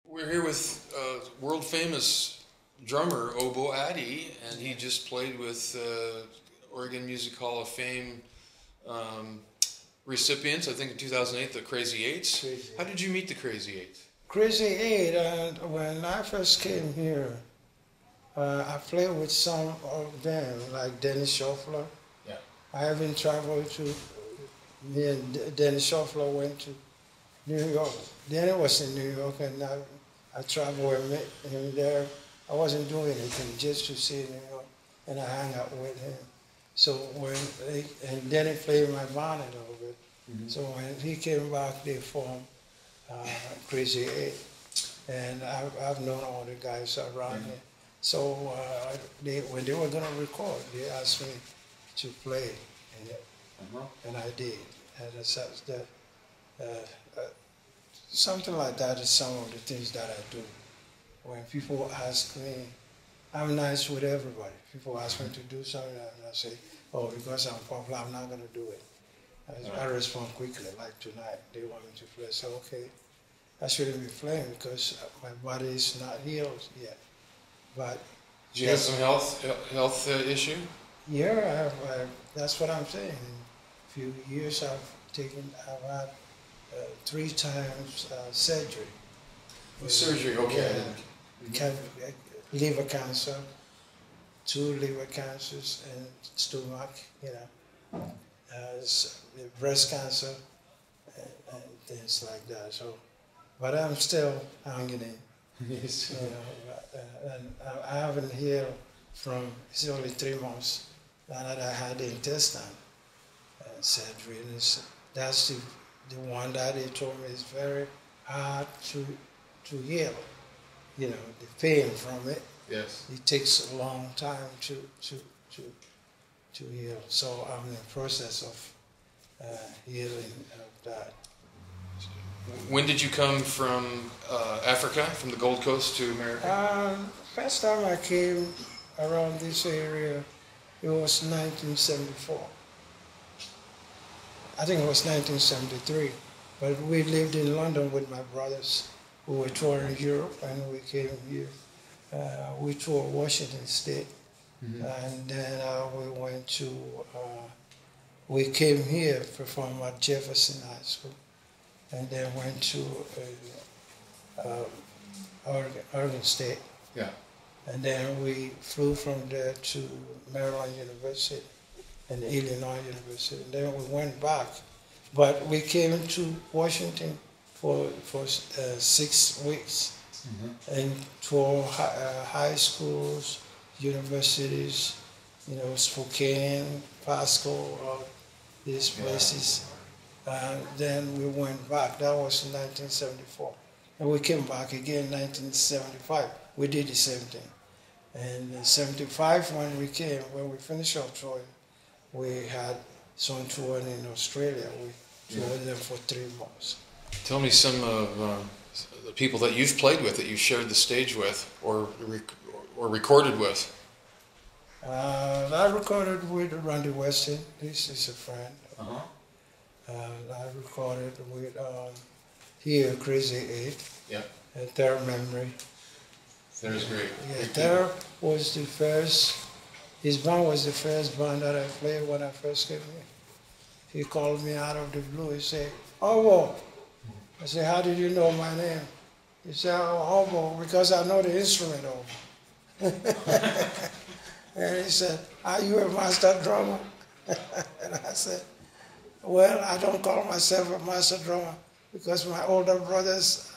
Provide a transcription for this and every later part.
We're here with world famous drummer Obo Addy, and he just played with Oregon Music Hall of Fame recipients, I think in 2008, the Crazy Eights. How did you meet the Crazy Eights? Crazy Eight, when I first came here, I played with some of them, like Dennis Shuffler. Yeah. I haven't traveled to, me and Dennis Shuffler went to New York. Dennis was in New York, and I traveled with him there. I wasn't doing anything, just to see New York, and I hung out with him. So and then he played my band a little bit. Mm-hmm. So when he came back, they formed Crazy Eight, and I've known all the guys around here. So when they were gonna record, they asked me to play, and I did. And something like that is some of the things that I do. When people ask me, I'm nice with everybody. People ask me to do something, and I say, oh, because I'm popular, I'm not going to do it. I respond quickly, like tonight. They want me to play. So, okay, I shouldn't be playing because my body is not healed yet. But do you have some health issue? Yeah, that's what I'm saying. In a few years, I've had 3 times surgery. Surgery, okay. Liver cancer, 2 liver cancers, and stomach, breast cancer, and things like that. So, but I'm still hanging in. Yes. And I haven't healed from. It's only 3 months that I had the intestine surgery, and that's the one that they told me is very hard to heal. The pain from it. Yes. It takes a long time to heal. So I'm in the process of healing of that. When did you come from Africa, from the Gold Coast to America? First time I came around this area, it was 1974. I think it was 1973. But we lived in London with my brothers who were touring Europe, and we came here. We toured Washington State, and then we came here, performed at Jefferson High School, and then went to Oregon State. Yeah. And then we flew from there to Maryland University and Illinois University, and then we went back. But we came to Washington for 6 weeks and toured high schools, universities, Spokane, Pasco, all these places. And then we went back. That was in 1974. And we came back again in 1975. We did the same thing. And in 75, when we finished our tour, we had some touring in Australia. We toured them for 3 months. Tell me some of the people that you've played with, that you shared the stage with, or recorded with. I recorded with Randy Weston. This is a friend. I recorded with here Crazy Eight. Yeah. Their Memory. There's great. Yeah, There was the first. His band was the first band that I played when I first came here. He called me out of the blue. He said, "Obo." I said, "How did you know my name?" He said, "Oh, Obo, because I know the instrument, Obo." And he said, "Are you a master drummer?" And I said, "Well, I don't call myself a master drummer because my older brothers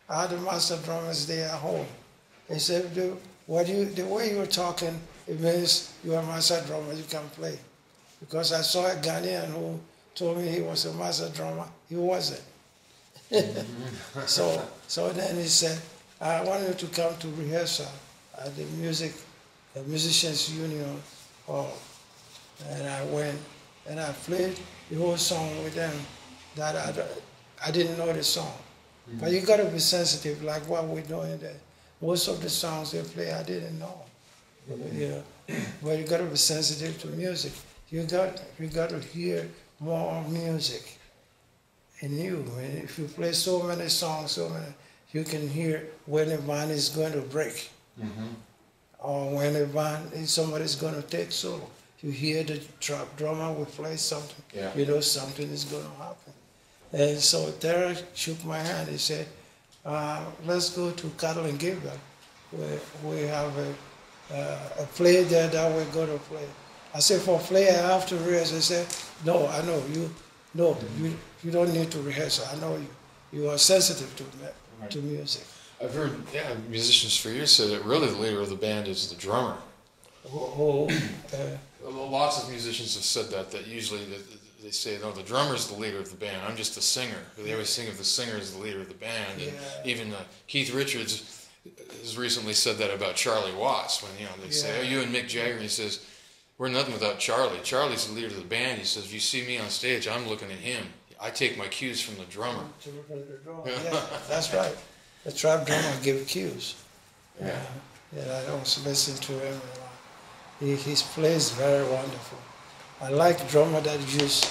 are the master drummers there at home." He said, the way you're talking, it means you're a master drummer, you can play. Because I saw a Ghanaian who told me he was a master drummer. He wasn't. So then he said, "I want you to come to rehearsal at the Musicians Union Hall." And I went and I played the whole song with them. That I didn't know the song. But you got to be sensitive, like what we're doing there. Most of the songs they play, I didn't know. But you got to be sensitive to music. You got to hear more music in you. And if you play so many songs, you can hear when a band is going to break, or when a band, somebody's going to take solo. You hear the drummer will play something, you know something is going to happen. And so Derek shook my hand. He said, let's go to Cattle and Gilbert. We have a play there that we're going to play. I said, for play, I have to rehearse. He said, no, I know you. No, you don't need to rehearse. I know you. You are sensitive to music. I've heard, musicians for years say that really the leader of the band is the drummer. Lots of musicians have said that usually they say, no, the drummer's the leader of the band. I'm just the singer. They always think of the singer as the leader of the band. And even Keith Richards has recently said that about Charlie Watts when they say, oh, you and Mick Jagger. And he says, we're nothing without Charlie. Charlie's the leader of the band. He says, if you see me on stage, I'm looking at him. I take my cues from the drummer. Yeah, that's right. The trap drummer gives cues. I also listen to him a lot. He plays very wonderful. I like drummer that use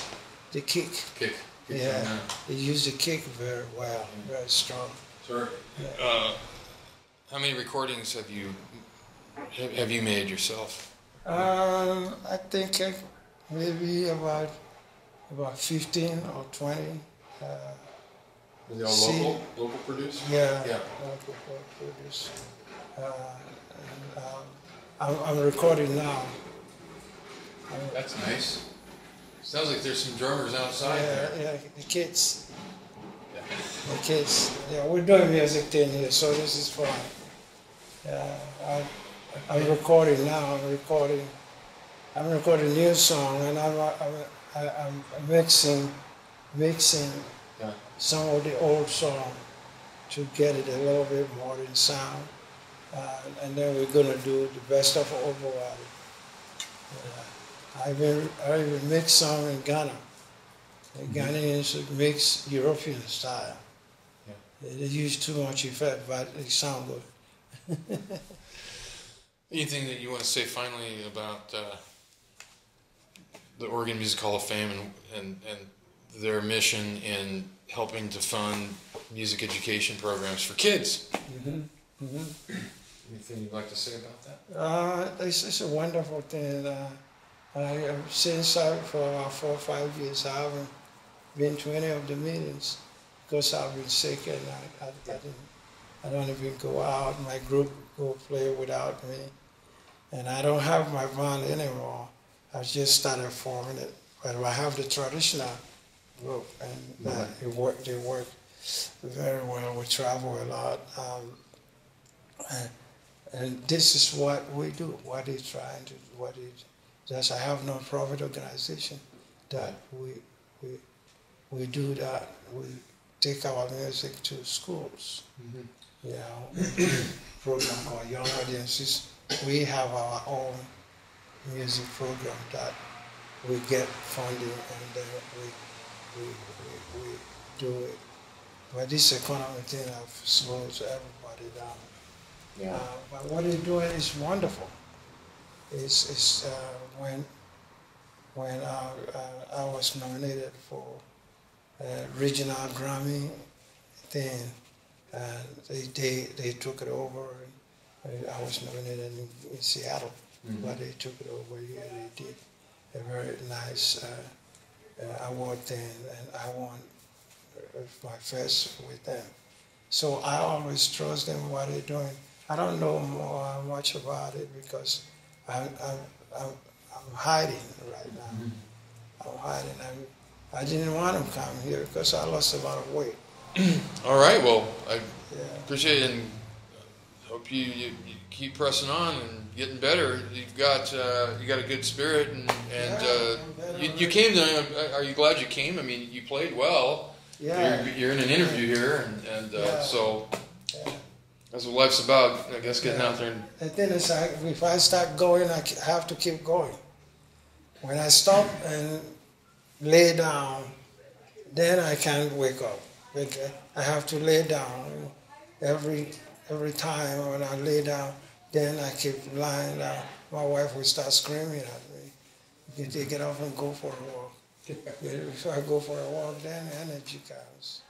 the kick. Kick. He use the kick very well, very strong. Sure. How many recordings have you made yourself? I think maybe about 15 or 20. Are they all local produced? Yeah. Local produced. I'm recording now. That's nice. Sounds like there's some drummers outside there. Yeah, the kids. The kids. Yeah, we're doing music thing here, so this is fun. I'm recording now. I'm recording a new song, and I'm mixing some of the old song to get it a little bit modern sound. And then we're gonna do the best of Obo Addy. I even mix some in Ghana. The Ghanaians mix European style. They use too much effect, but they sound good. Anything that you want to say finally about the Oregon Music Hall of Fame and their mission in helping to fund music education programs for kids? Anything you'd like to say about that? It's a wonderful thing. Since for about 4 or 5 years, I haven't been to any of the meetings because I've been sick and I don't even go out. My group go play without me. And I don't have my band anymore. I just started forming it. But I have the traditional group, and they work very well. We travel a lot. And this is what we do, what he's trying to do, I have a non-profit organization that we do that. We take our music to schools. Program called Young Audiences. We have our own music program that we get funding and then we do it. But this economic thing has slowed everybody down. But what he's doing is wonderful. It's when I was nominated for a regional Grammy thing, and they took it over. I was nominated in Seattle, but they took it over here. They did a very nice award thing, and I won my first with them. So I always trust them what they're doing. I don't know much about it because I'm hiding right now. I'm hiding. I didn't want to come here because I lost a lot of weight. All right. Well, I appreciate it, and hope you keep pressing on and getting better. You've got a good spirit, and you came to. Are you glad you came? I mean, you played well. You're in an interview here, and so. That's what life's about, I guess, getting out there. The thing is, if I start going, I have to keep going. When I stop and lay down, then I can't wake up. I have to lay down. Every time when I lay down, then I keep lying down. My wife will start screaming at me. You take it off and go for a walk. If I go for a walk, then energy comes.